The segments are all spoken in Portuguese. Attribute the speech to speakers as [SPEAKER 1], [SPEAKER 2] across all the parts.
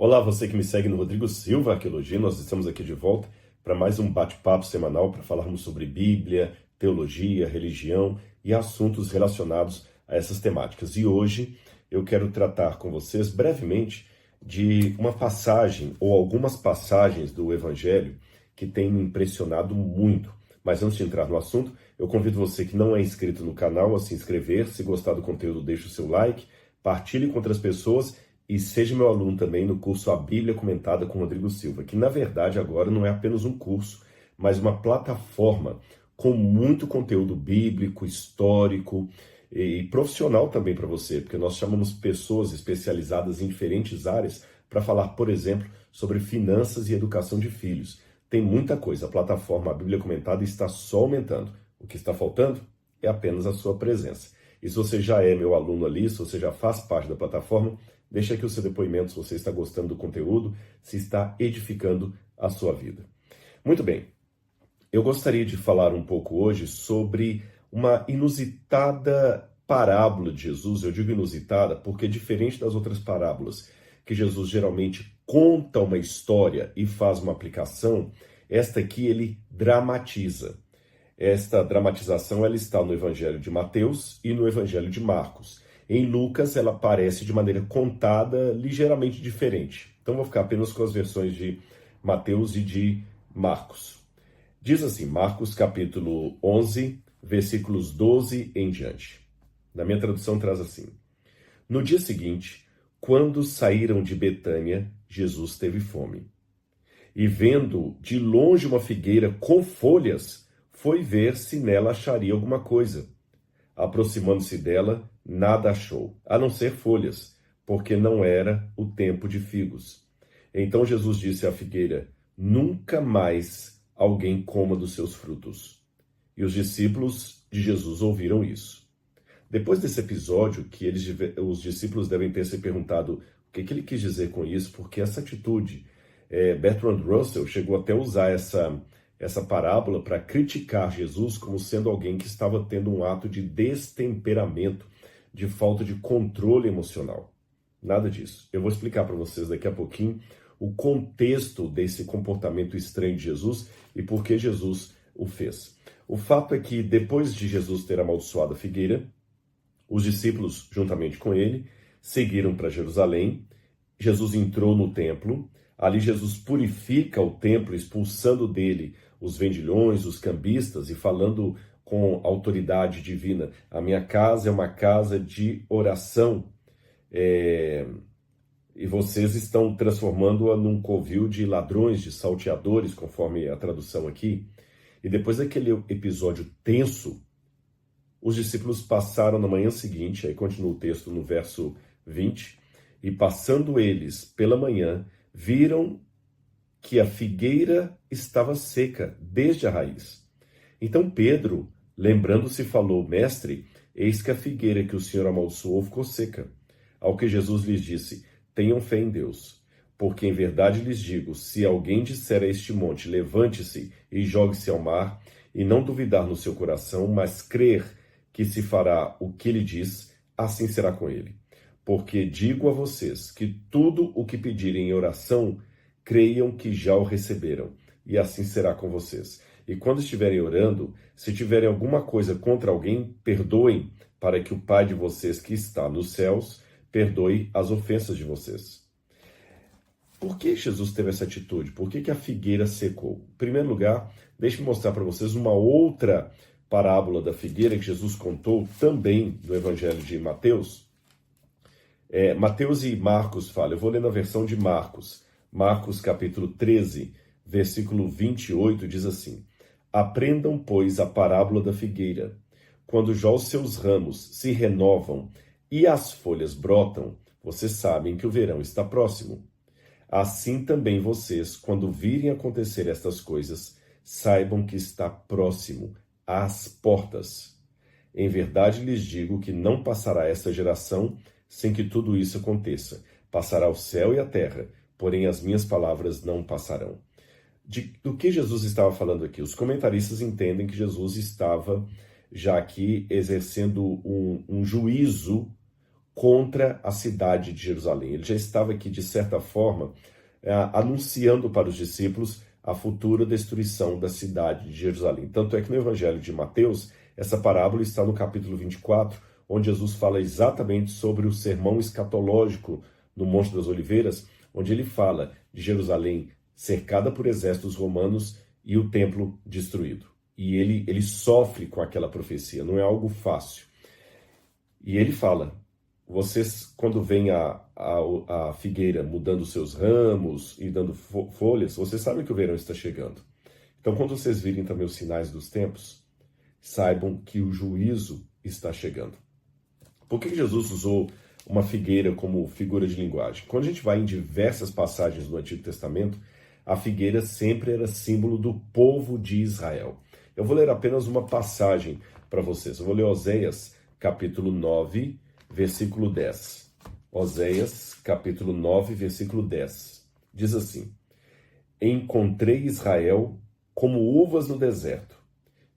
[SPEAKER 1] Olá, você que me segue no Rodrigo Silva Arqueologia, nós estamos aqui de volta para mais um bate-papo semanal para falarmos sobre Bíblia, teologia, religião e assuntos relacionados a essas temáticas. E hoje eu quero tratar com vocês brevemente de uma passagem ou algumas passagens do Evangelho que têm me impressionado muito. Mas antes de entrar no assunto, eu convido você que não é inscrito no canal a se inscrever. Se gostar do conteúdo, deixe o seu like, partilhe com outras pessoas e seja meu aluno também no curso A Bíblia Comentada com Rodrigo Silva, que na verdade agora não é apenas um curso, mas uma plataforma com muito conteúdo bíblico, histórico e profissional também para você, porque nós chamamos pessoas especializadas em diferentes áreas para falar, por exemplo, sobre finanças e educação de filhos. Tem muita coisa, a plataforma A Bíblia Comentada está só aumentando. O que está faltando é apenas a sua presença. E se você já é meu aluno ali, se você já faz parte da plataforma, deixa aqui o seu depoimento se você está gostando do conteúdo, se está edificando a sua vida. Muito bem, eu gostaria de falar um pouco hoje sobre uma inusitada parábola de Jesus. Eu digo inusitada porque, diferente das outras parábolas, que Jesus geralmente conta uma história e faz uma aplicação, esta aqui ele dramatiza. Esta dramatização ela está no Evangelho de Mateus e no Evangelho de Marcos. Em Lucas, ela aparece de maneira contada ligeiramente diferente. Então, vou ficar apenas com as versões de Mateus e de Marcos. Diz assim, Marcos capítulo 11, versículos 12 em diante. Na minha tradução traz assim: No dia seguinte, quando saíram de Betânia, Jesus teve fome. E vendo de longe uma figueira com folhas, foi ver se nela acharia alguma coisa. Aproximando-se dela, nada achou, a não ser folhas, porque não era o tempo de figos. Então Jesus disse à figueira: Nunca mais alguém coma dos seus frutos. E os discípulos de Jesus ouviram isso. Depois desse episódio, os discípulos devem ter se perguntado o que ele quis dizer com isso, porque essa atitude, Bertrand Russell chegou até a usar essa parábola para criticar Jesus como sendo alguém que estava tendo um ato de destemperamento, de falta de controle emocional. Nada disso. Eu vou explicar para vocês daqui a pouquinho o contexto desse comportamento estranho de Jesus e por que Jesus o fez. O fato é que depois de Jesus ter amaldiçoado a figueira, os discípulos, juntamente com ele, seguiram para Jerusalém. Jesus entrou no templo. Ali Jesus purifica o templo, expulsando dele os vendilhões, os cambistas e falando com autoridade divina: a minha casa é uma casa de oração e vocês estão transformando-a num covil de ladrões, de salteadores, conforme a tradução aqui. E depois daquele episódio tenso, os discípulos passaram na manhã seguinte, aí continua o texto no verso 20, e passando eles pela manhã, viram que a figueira estava seca desde a raiz. Então Pedro, lembrando-se, falou: Mestre, eis que a figueira que o Senhor amaldiçoou ficou seca. Ao que Jesus lhes disse: Tenham fé em Deus, porque em verdade lhes digo, se alguém disser a este monte: Levante-se e jogue-se ao mar, e não duvidar no seu coração, mas crer que se fará o que ele diz, assim será com ele. Porque digo a vocês que tudo o que pedirem em oração, creiam que já o receberam, e assim será com vocês. E quando estiverem orando, se tiverem alguma coisa contra alguém, perdoem, para que o Pai de vocês que está nos céus perdoe as ofensas de vocês. Por que Jesus teve essa atitude? Por que a figueira secou? Em primeiro lugar, deixe-me mostrar para vocês uma outra parábola da figueira que Jesus contou também no Evangelho de Mateus. Mateus e Marcos falam. Eu vou ler na versão de Marcos. Marcos capítulo 13, versículo 28 diz assim: Aprendam, pois, a parábola da figueira. Quando já os seus ramos se renovam e as folhas brotam, vocês sabem que o verão está próximo. Assim também vocês, quando virem acontecer estas coisas, saibam que está próximo, às portas. Em verdade lhes digo que não passará esta geração sem que tudo isso aconteça. Passará o céu e a terra, porém as minhas palavras não passarão. Do que Jesus estava falando aqui? Os comentaristas entendem que Jesus estava já aqui exercendo um juízo contra a cidade de Jerusalém. Ele já estava aqui, de certa forma, anunciando para os discípulos a futura destruição da cidade de Jerusalém. Tanto é que no Evangelho de Mateus, essa parábola está no capítulo 24, onde Jesus fala exatamente sobre o sermão escatológico no Monte das Oliveiras, onde ele fala de Jerusalém cercada por exércitos romanos e o templo destruído. E ele sofre com aquela profecia, não é algo fácil. E ele fala, vocês, quando vem a figueira mudando seus ramos e dando folhas, vocês sabem que o verão está chegando. Então, quando vocês virem também os sinais dos tempos, saibam que o juízo está chegando. Por que Jesus usou uma figueira como figura de linguagem? Quando a gente vai em diversas passagens do Antigo Testamento, a figueira sempre era símbolo do povo de Israel. Eu vou ler apenas uma passagem para vocês. Eu vou ler Oséias, capítulo 9, versículo 10. Oséias, capítulo 9, versículo 10. Diz assim: Encontrei Israel como uvas no deserto.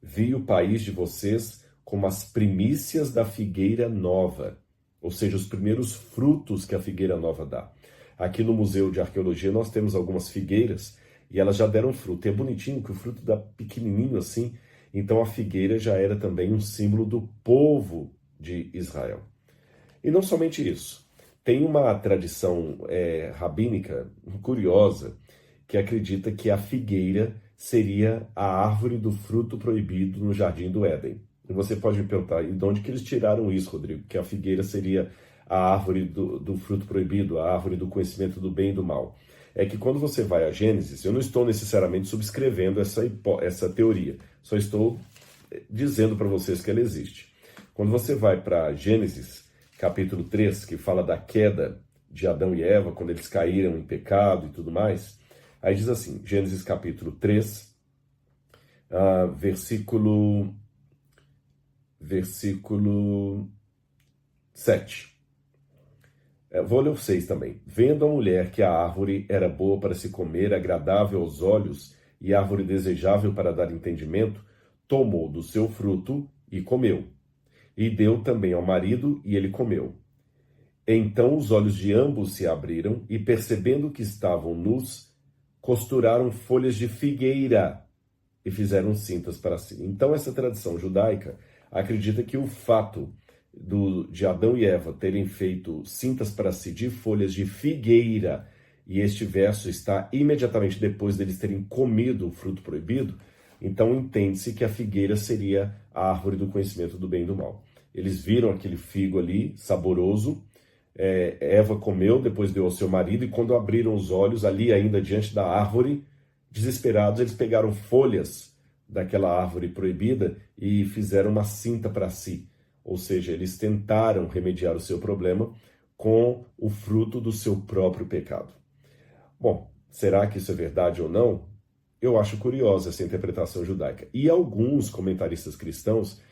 [SPEAKER 1] Vi o país de vocês como as primícias da figueira nova, ou seja, os primeiros frutos que a figueira nova dá. Aqui no Museu de Arqueologia nós temos algumas figueiras e elas já deram fruto. E é bonitinho que o fruto dá pequenininho assim, então a figueira já era também um símbolo do povo de Israel. E não somente isso, tem uma tradição rabínica curiosa que acredita que a figueira seria a árvore do fruto proibido no Jardim do Éden. E você pode me perguntar, e de onde que eles tiraram isso, Rodrigo? Que a figueira seria a árvore do fruto proibido, a árvore do conhecimento do bem e do mal. É que quando você vai a Gênesis, eu não estou necessariamente subscrevendo essa teoria, só estou dizendo para vocês que ela existe. Quando você vai para Gênesis, capítulo 3, que fala da queda de Adão e Eva, quando eles caíram em pecado e tudo mais, aí diz assim, Gênesis capítulo 3, versículo 7. Vou ler o 6 também. Vendo a mulher que a árvore era boa para se comer, agradável aos olhos, e árvore desejável para dar entendimento, tomou do seu fruto e comeu. E deu também ao marido, e ele comeu. Então os olhos de ambos se abriram, e percebendo que estavam nus, costuraram folhas de figueira e fizeram cintas para si. Então essa tradição judaica acredita que o fato de Adão e Eva terem feito cintas para si de folhas de figueira, e este verso está imediatamente depois deles terem comido o fruto proibido, então entende-se que a figueira seria a árvore do conhecimento do bem e do mal. Eles viram aquele figo ali, saboroso, Eva comeu, depois deu ao seu marido, e quando abriram os olhos, ali ainda diante da árvore, desesperados, eles pegaram folhas daquela árvore proibida e fizeram uma cinta para si. Ou seja, eles tentaram remediar o seu problema com o fruto do seu próprio pecado. Bom, será que isso é verdade ou não? Eu acho curiosa essa interpretação judaica. E alguns comentaristas cristãos,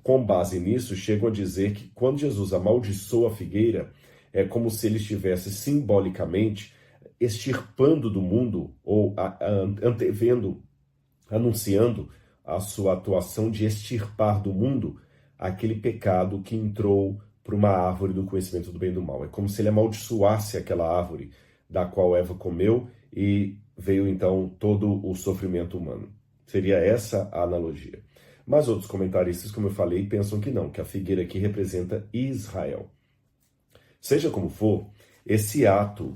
[SPEAKER 1] com base nisso, chegam a dizer que quando Jesus amaldiçoa a figueira, é como se ele estivesse simbolicamente extirpando do mundo, ou antevendo, anunciando a sua atuação de extirpar do mundo aquele pecado que entrou para uma árvore do conhecimento do bem e do mal. É como se ele amaldiçoasse aquela árvore da qual Eva comeu e veio então todo o sofrimento humano. Seria essa a analogia. Mas outros comentaristas, como eu falei, pensam que não, que a figueira aqui representa Israel. Seja como for, esse ato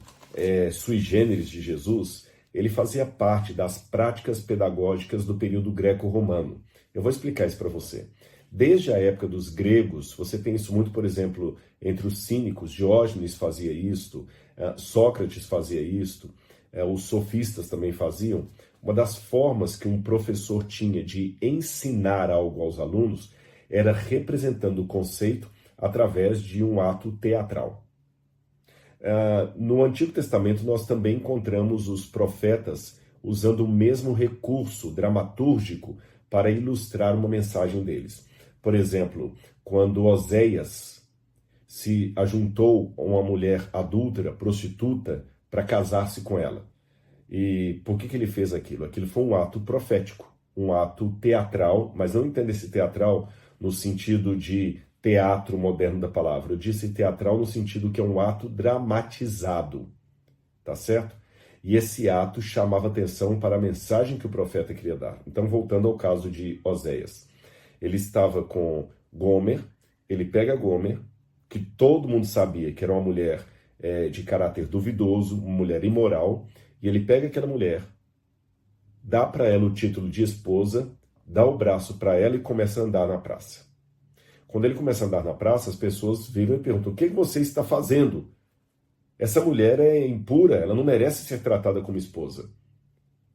[SPEAKER 1] sui generis de Jesus, ele fazia parte das práticas pedagógicas do período greco-romano. Eu vou explicar isso para você. Desde a época dos gregos, você tem isso muito, por exemplo, entre os cínicos, Diógenes fazia isto, Sócrates fazia isto, os sofistas também faziam. Uma das formas que um professor tinha de ensinar algo aos alunos era representando o conceito através de um ato teatral. No Antigo Testamento, nós também encontramos os profetas usando o mesmo recurso dramatúrgico para ilustrar uma mensagem deles. Por exemplo, quando Oséias se ajuntou a uma mulher adúltera, prostituta, para casar-se com ela. E por que ele fez aquilo? Aquilo foi um ato profético, um ato teatral, mas não entenda esse teatral no sentido de teatro moderno da palavra. Eu disse teatral no sentido que é um ato dramatizado, tá certo? E esse ato chamava atenção para a mensagem que o profeta queria dar. Então, voltando ao caso de Oséias. Ele estava com Gomer, ele pega Gomer, que todo mundo sabia que era uma mulher de caráter duvidoso, uma mulher imoral, e ele pega aquela mulher, dá para ela o título de esposa, dá o braço para ela e começa a andar na praça. Quando ele começa a andar na praça, as pessoas viram e perguntam: o que você está fazendo? Essa mulher é impura, ela não merece ser tratada como esposa.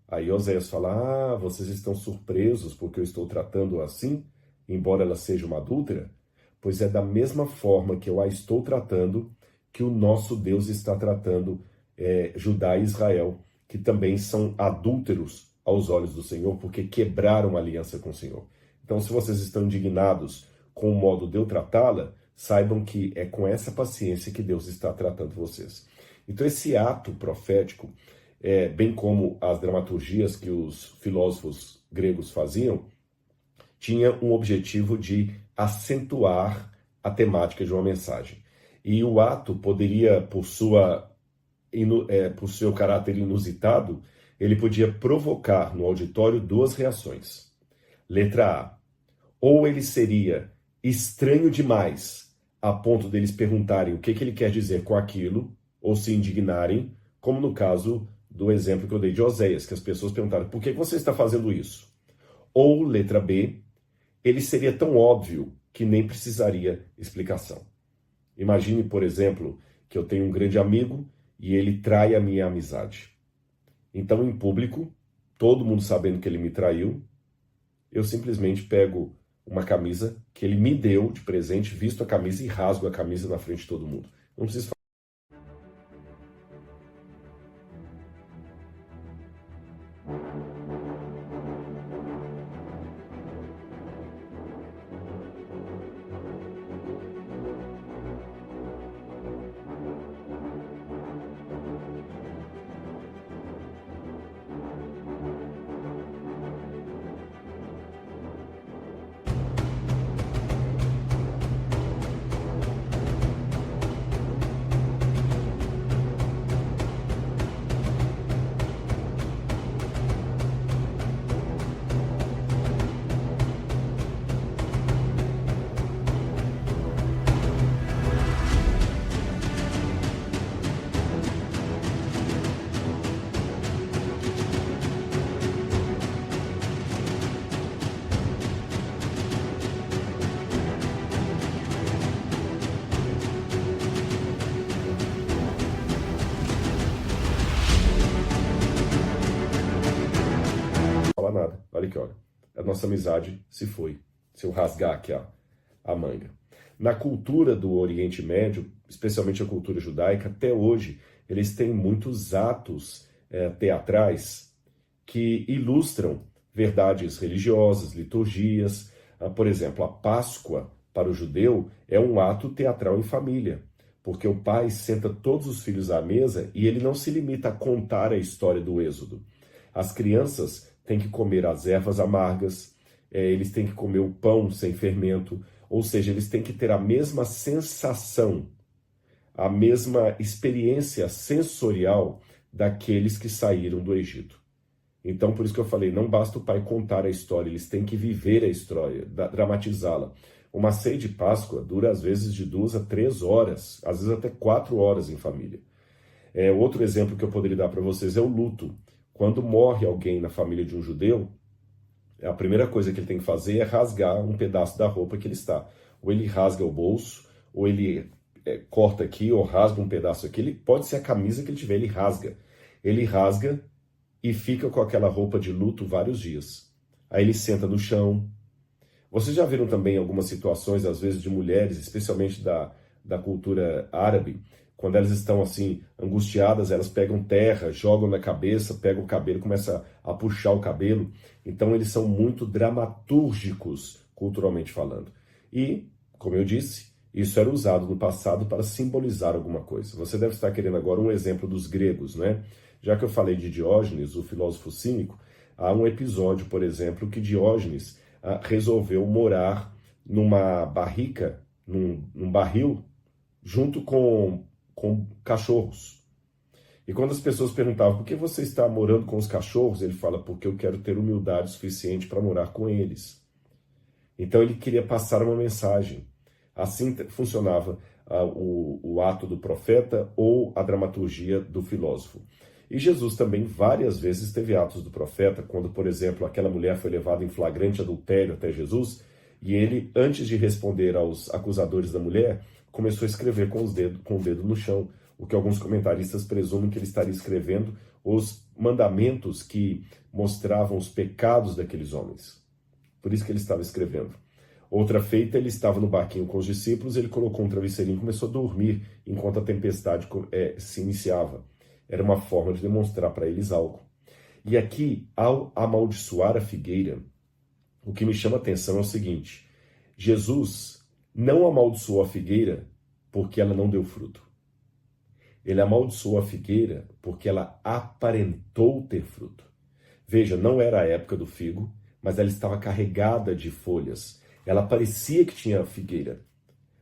[SPEAKER 1] Aí Oséias fala: vocês estão surpresos porque eu estou tratando assim, embora ela seja uma adúltera? Pois é da mesma forma que eu a estou tratando que o nosso Deus está tratando Judá e Israel, que também são adúlteros aos olhos do Senhor, porque quebraram a aliança com o Senhor. Então, se vocês estão indignados com o modo de eu tratá-la, saibam que é com essa paciência que Deus está tratando vocês. Então, esse ato profético, bem como as dramaturgias que os filósofos gregos faziam, tinha um objetivo de acentuar a temática de uma mensagem. E o ato poderia, por seu caráter inusitado, ele podia provocar no auditório duas reações. Letra A. Ou ele seria estranho demais, a ponto deles perguntarem o que ele quer dizer com aquilo, ou se indignarem, como no caso do exemplo que eu dei de Oséias, que as pessoas perguntaram: por que você está fazendo isso? Ou, letra B, ele seria tão óbvio que nem precisaria explicação. Imagine, por exemplo, que eu tenho um grande amigo e ele trai a minha amizade. Então, em público, todo mundo sabendo que ele me traiu, eu simplesmente pego uma camisa que ele me deu de presente, visto a camisa e rasgo a camisa na frente de todo mundo. Não preciso falar nada. Olha aqui, olha. A nossa amizade se foi. Se eu rasgar aqui a manga. Na cultura do Oriente Médio, especialmente a cultura judaica, até hoje, eles têm muitos atos teatrais que ilustram verdades religiosas, liturgias. Por exemplo, a Páscoa para o judeu é um ato teatral em família, porque o pai senta todos os filhos à mesa e ele não se limita a contar a história do Êxodo. As crianças têm que comer as ervas amargas, eles têm que comer o pão sem fermento, ou seja, eles têm que ter a mesma sensação, a mesma experiência sensorial daqueles que saíram do Egito. Então, por isso que eu falei, não basta o pai contar a história, eles têm que viver a história, dramatizá-la. Uma ceia de Páscoa dura às vezes de 2 a 3 horas, às vezes até 4 horas em família. Outro exemplo que eu poderia dar para vocês é o luto. Quando morre alguém na família de um judeu, a primeira coisa que ele tem que fazer é rasgar um pedaço da roupa que ele está. Ou ele rasga o bolso, ou ele corta aqui, ou rasga um pedaço aqui. Ele, pode ser a camisa que ele tiver, ele rasga. Ele rasga e fica com aquela roupa de luto vários dias. Aí ele senta no chão. Vocês já viram também algumas situações, às vezes, de mulheres, especialmente da cultura árabe, quando elas estão assim, angustiadas, elas pegam terra, jogam na cabeça, pegam o cabelo, começam a puxar o cabelo. Então eles são muito dramatúrgicos, culturalmente falando. E, como eu disse, isso era usado no passado para simbolizar alguma coisa. Você deve estar querendo agora um exemplo dos gregos, né? Já que eu falei de Diógenes, o filósofo cínico, há um episódio, por exemplo, que Diógenes resolveu morar numa barrica num barril junto com cachorros. E quando as pessoas perguntavam por que você está morando com os cachorros, ele fala, porque eu quero ter humildade suficiente para morar com eles. Então ele queria passar uma mensagem. Assim funcionava o ato do profeta ou a dramaturgia do filósofo. E Jesus também várias vezes teve atos do profeta, quando, por exemplo, aquela mulher foi levada em flagrante adultério até Jesus, e ele, antes de responder aos acusadores da mulher, começou a escrever com o dedo no chão, o que alguns comentaristas presumem que ele estaria escrevendo os mandamentos que mostravam os pecados daqueles homens. Por isso que ele estava escrevendo. Outra feita, ele estava no barquinho com os discípulos, ele colocou um travesseirinho e começou a dormir enquanto a tempestade se iniciava. Era uma forma de demonstrar para eles algo. E aqui, ao amaldiçoar a figueira, o que me chama a atenção é o seguinte: Jesus não amaldiçoou a figueira porque ela não deu fruto. Ele amaldiçoou a figueira porque ela aparentou ter fruto. Veja, não era a época do figo, mas ela estava carregada de folhas. Ela parecia que tinha figueira.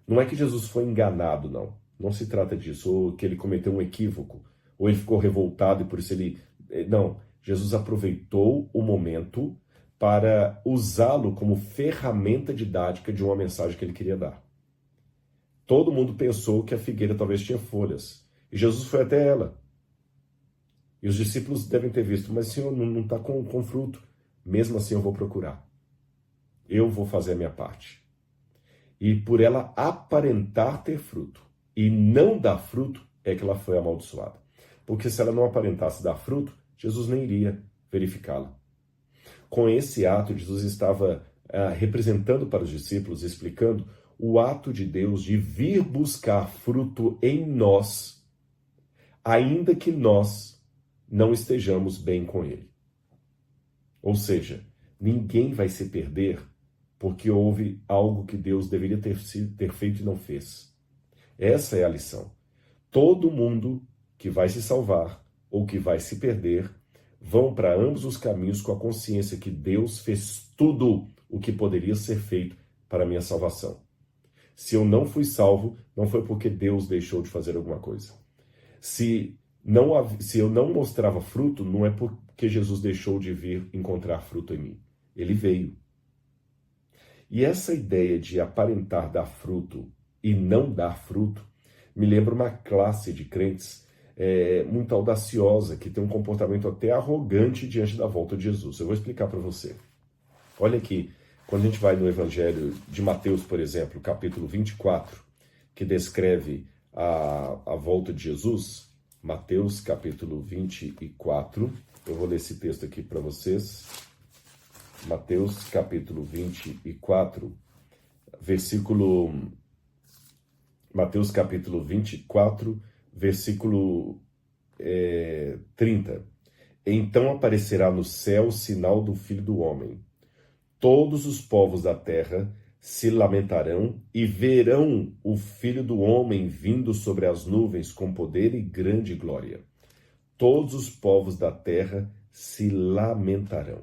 [SPEAKER 1] Não é que Jesus foi enganado, não. Não se trata disso, ou que ele cometeu um equívoco, ou ele ficou revoltado e por isso ele... Não, Jesus aproveitou o momento para usá-lo como ferramenta didática de uma mensagem que ele queria dar. Todo mundo pensou que a figueira talvez tinha folhas, e Jesus foi até ela. E os discípulos devem ter visto, mas Senhor, não está com fruto. Mesmo assim eu vou procurar. Eu vou fazer a minha parte. E por ela aparentar ter fruto e não dar fruto, é que ela foi amaldiçoada. Porque se ela não aparentasse dar fruto, Jesus nem iria verificá-la. Com esse ato, Jesus estava representando para os discípulos, explicando o ato de Deus de vir buscar fruto em nós, ainda que nós não estejamos bem com Ele. Ou seja, ninguém vai se perder porque houve algo que Deus deveria ter feito e não fez. Essa é a lição. Todo mundo que vai se salvar ou que vai se perder vão para ambos os caminhos com a consciência que Deus fez tudo o que poderia ser feito para a minha salvação. Se eu não fui salvo, não foi porque Deus deixou de fazer alguma coisa. Se eu não mostrava fruto, não é porque Jesus deixou de vir encontrar fruto em mim. Ele veio. E essa ideia de aparentar dar fruto e não dar fruto me lembra uma classe de crentes muito audaciosa, que tem um comportamento até arrogante diante da volta de Jesus. Eu vou explicar para você. Olha aqui, quando a gente vai no Evangelho de Mateus, por exemplo, capítulo 24, que descreve a volta de Jesus, Mateus capítulo 24, eu vou ler esse texto aqui para vocês. Mateus capítulo 24, Mateus capítulo 24, versículo 30. Então aparecerá no céu o sinal do Filho do Homem. Todos os povos da terra se lamentarão e verão o Filho do Homem vindo sobre as nuvens com poder e grande glória. Todos os povos da terra se lamentarão.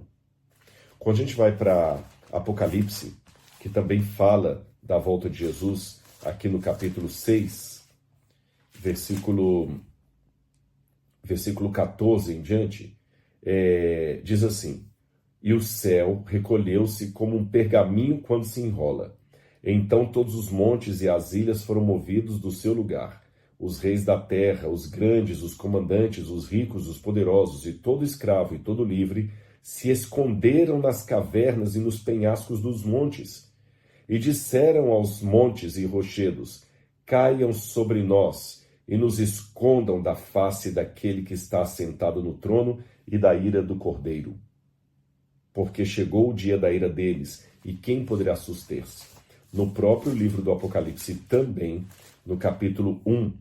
[SPEAKER 1] Quando a gente vai para Apocalipse, que também fala da volta de Jesus, aqui no capítulo 6, versículo 14 em diante, diz assim: E o céu recolheu-se como um pergaminho quando se enrola. Então todos os montes e as ilhas foram movidos do seu lugar. Os reis da terra, os grandes, os comandantes, os ricos, os poderosos, e todo escravo e todo livre, se esconderam nas cavernas e nos penhascos dos montes, e disseram aos montes e rochedos: Caiam sobre nós, e nos escondam da face daquele que está assentado no trono e da ira do Cordeiro. Porque chegou o dia da ira deles, e quem poderá suster-se? No próprio livro do Apocalipse também, no capítulo 1,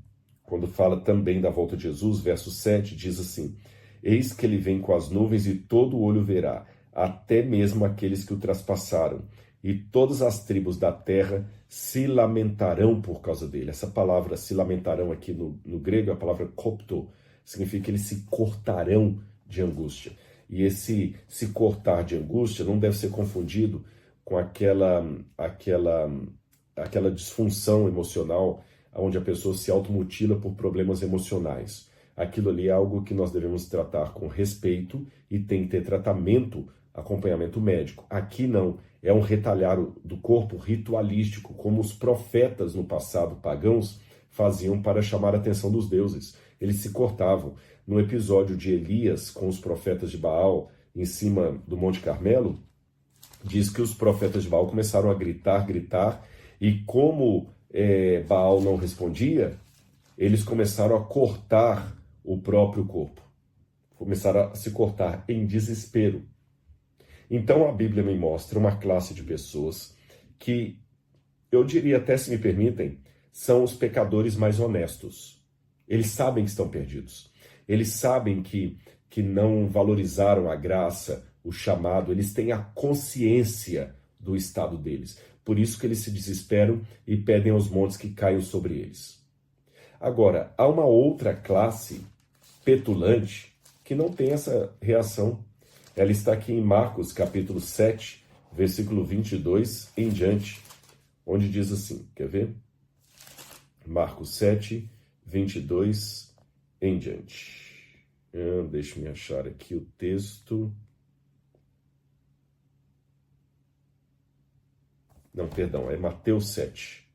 [SPEAKER 1] quando fala também da volta de Jesus, verso 7, diz assim: Eis que ele vem com as nuvens e todo olho verá, até mesmo aqueles que o traspassaram, e todas as tribos da terra se lamentarão por causa dele. Essa palavra se lamentarão aqui no grego é a palavra kopto, significa que eles se cortarão de angústia. E esse se cortar de angústia não deve ser confundido com aquela aquela disfunção emocional, onde a pessoa se automutila por problemas emocionais. Aquilo ali é algo que nós devemos tratar com respeito e tem que ter tratamento, acompanhamento médico. Aqui não, é um retalhar do corpo ritualístico, como os profetas no passado pagãos faziam para chamar a atenção dos deuses. Eles se cortavam. No episódio de Elias com os profetas de Baal em cima do Monte Carmelo, diz que os profetas de Baal começaram a gritar, e como Baal não respondia, eles começaram a cortar o próprio corpo. Começaram a se cortar em desespero. Então a Bíblia me mostra uma classe de pessoas que, eu diria até, se me permitem, são os pecadores mais honestos. Eles sabem que estão perdidos. Eles sabem que não valorizaram a graça, o chamado. Eles têm a consciência do estado deles. Por isso que eles se desesperam e pedem aos montes que caiam sobre eles. Agora, há uma outra classe petulante que não tem essa reação. Ela está aqui em Marcos, capítulo 7, versículo 22 em diante, onde diz assim, quer ver? Marcos 7, 22 em diante. Deixa-me achar aqui o texto. Não, perdão, é Mateus 7.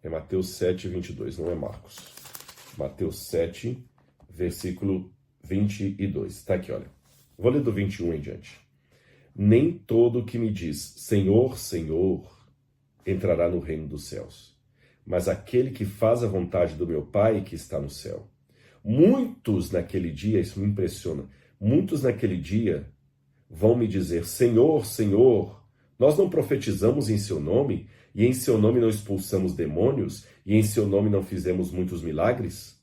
[SPEAKER 1] É Mateus 7, 22, não é Marcos. Mateus 7, versículo 22. Está aqui, olha. Vou ler do 21 em diante. Nem todo que me diz, Senhor, Senhor, entrará no reino dos céus, mas aquele que faz a vontade do meu Pai que está no céu. Muitos naquele dia, isso me impressiona, muitos naquele dia vão me dizer, Senhor, Senhor, nós não profetizamos em seu nome, e em seu nome não expulsamos demônios, e em seu nome não fizemos muitos milagres?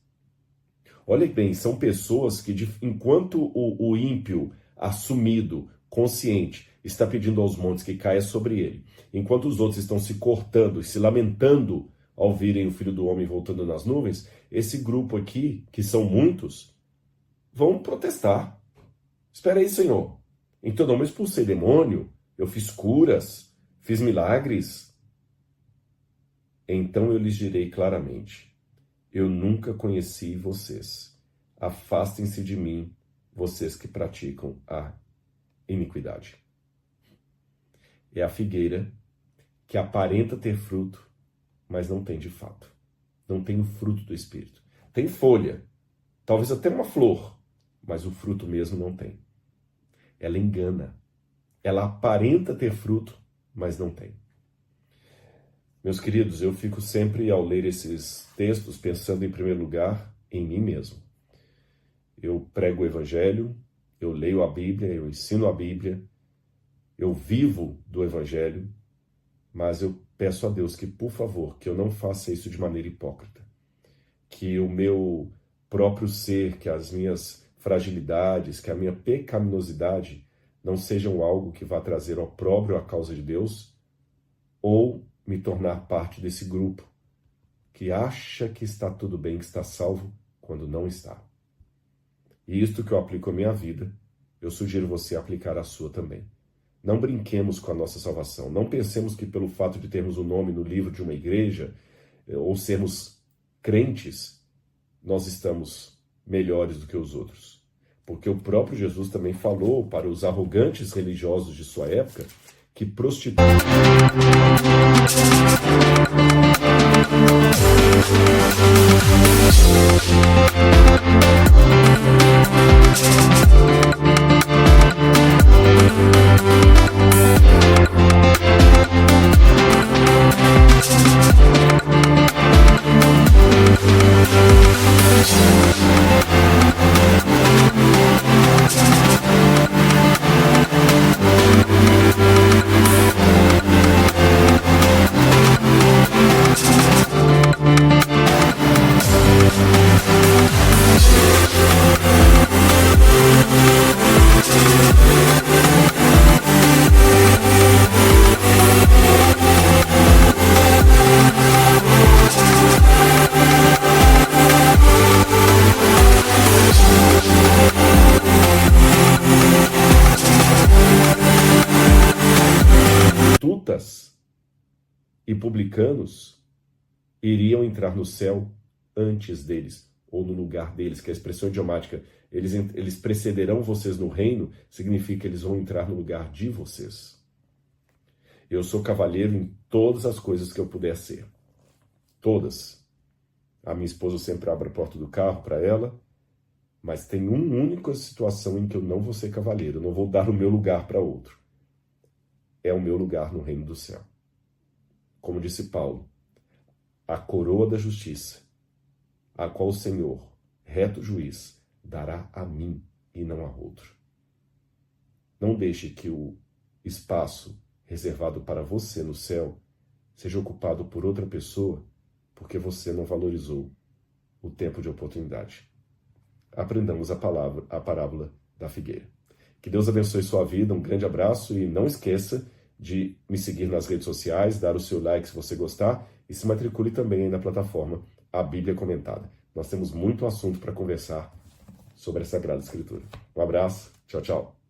[SPEAKER 1] Olha bem, são pessoas que, enquanto o ímpio, assumido, consciente, está pedindo aos montes que caia sobre ele, enquanto os outros estão se cortando e se lamentando ao virem o Filho do Homem voltando nas nuvens, esse grupo aqui, que são muitos, vão protestar. Espera aí, Senhor. Então não me expulsei demônio, eu fiz curas, fiz milagres. Então eu lhes direi claramente, eu nunca conheci vocês. Afastem-se de mim, vocês que praticam a iniquidade. É a figueira que aparenta ter fruto, mas não tem de fato. Não tem o fruto do Espírito. Tem folha, talvez até uma flor, mas o fruto mesmo não tem. Ela engana. Ela aparenta ter fruto, mas não tem. Meus queridos, eu fico sempre, ao ler esses textos, pensando em primeiro lugar em mim mesmo. Eu prego o Evangelho, eu leio a Bíblia, eu ensino a Bíblia, eu vivo do Evangelho, mas eu peço a Deus que, por favor, que eu não faça isso de maneira hipócrita. Que o meu próprio ser, que as minhas fragilidades, que a minha pecaminosidade não sejam algo que vá trazer opróbrio à causa de Deus, ou me tornar parte desse grupo que acha que está tudo bem, que está salvo, quando não está. E isto que eu aplico à minha vida, eu sugiro você aplicar à sua também. Não brinquemos com a nossa salvação. Não pensemos que pelo fato de termos o nome no livro de uma igreja, ou sermos crentes, nós estamos melhores do que os outros. Porque o próprio Jesus também falou para os arrogantes religiosos de sua época que prostituem. e publicanos iriam entrar no céu antes deles, ou no lugar deles, que é a expressão idiomática, eles precederão vocês no reino, significa que eles vão entrar no lugar de vocês. Eu sou cavalheiro em todas as coisas que eu puder ser. Todas. A minha esposa sempre abre a porta do carro para ela, mas tem uma única situação em que eu não vou ser cavalheiro, eu não vou dar o meu lugar para outro. É o meu lugar no reino do céu. Como disse Paulo, a coroa da justiça, a qual o Senhor, reto juiz, dará a mim e não a outro. Não deixe que o espaço reservado para você no céu seja ocupado por outra pessoa porque você não valorizou o tempo de oportunidade. Aprendamos a parábola da figueira. Que Deus abençoe sua vida, um grande abraço e não esqueça de me seguir nas redes sociais, dar o seu like se você gostar e se matricule também aí na plataforma A Bíblia Comentada. Nós temos muito assunto para conversar sobre a Sagrada Escritura. Um abraço, tchau, tchau.